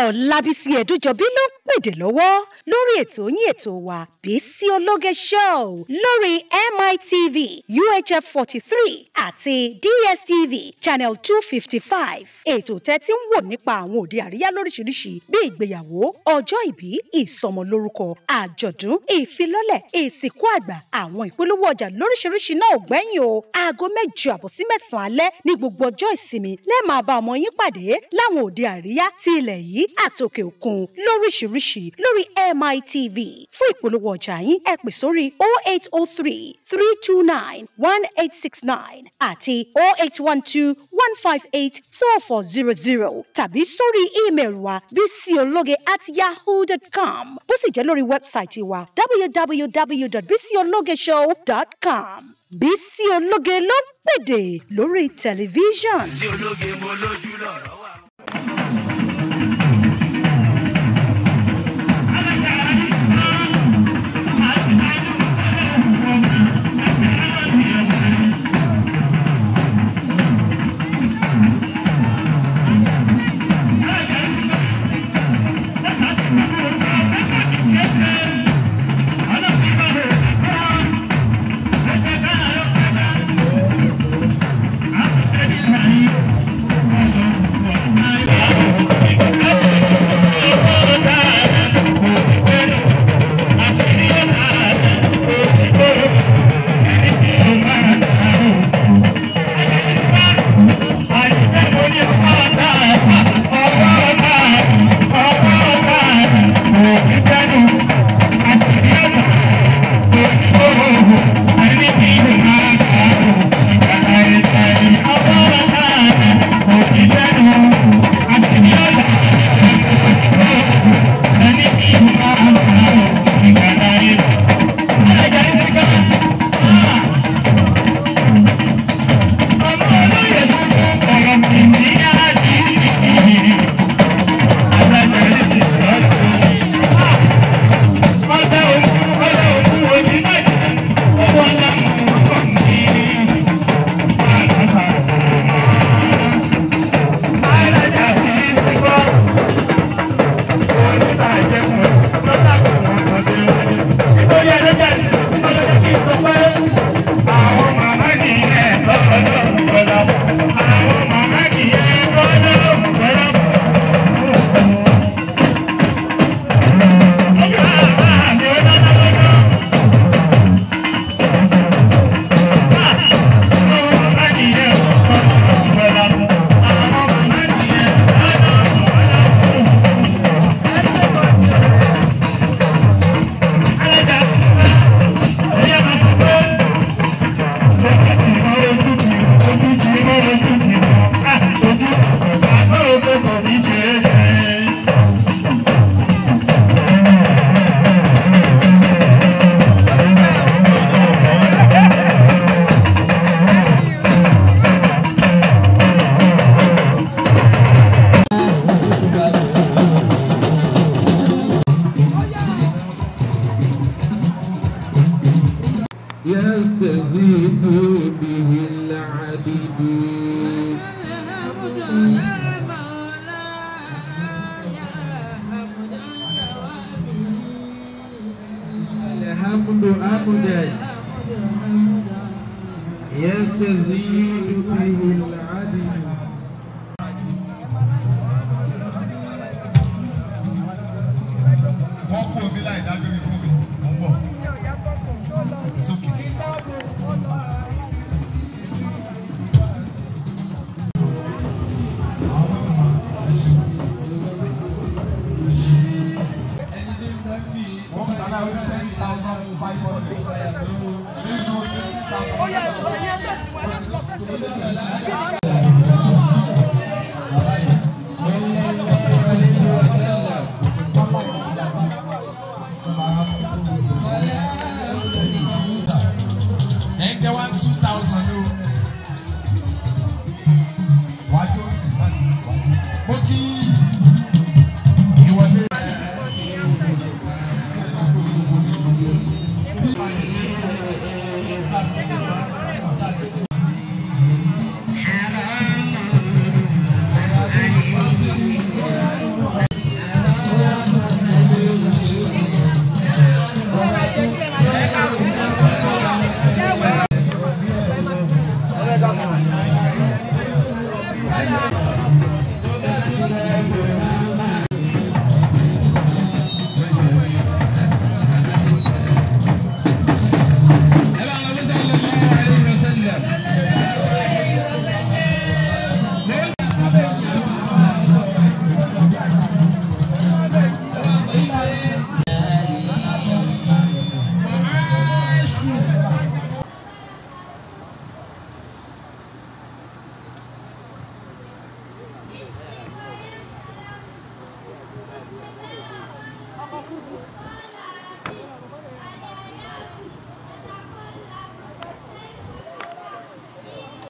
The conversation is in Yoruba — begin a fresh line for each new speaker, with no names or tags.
Ọlábísí Ẹ̀dújọbí ló ń pèdè lọ́wọ́ lórí ètò yín ètò wa Bísí Ológe Show lórí MITV UHF 43 àti DSTV Channel 255. Ètò tẹ́tí ń wò nípa àwọn òde àríyá lóríṣiríṣi bí ìgbéyàwó, ọjọ́ ìbí, ìsọmọlórúkọ, àjọ̀dún, ìfilọ́lẹ̀, ìsìnkú àgbà, àwọn ìpolówó ọjà lóríṣiríṣi náà ò gbẹ́yìn o. Aago 8 sí 9 alẹ́ ní gbogbo ọjọ́ ìsinmi lẹ́ẹ̀ máa bá ọmọ yín pàdé láwọn òde àríyá ti ilẹ̀ yìí àtòkè òkun lóríṣiríṣi lórí MITV. Fún ìpolówó ọjà yín ẹ pè sórí 0803 329 1869 àti 0812 158 4400 tàbí sórí ímeèlì wa bisiologe@yahoo.com. Bó sì jẹ́ lórí wẹ́bsáìtì wa www.bisiologeshow.com. Bísí Ológe ló ń pèdè lórí tẹlifíṣàn. Bísí Ológe mo lójú lọ́rọ̀ wà.
يستزيد به العبد الحمد أبدا يستزيد به العبد
Wájú òsì, mo kí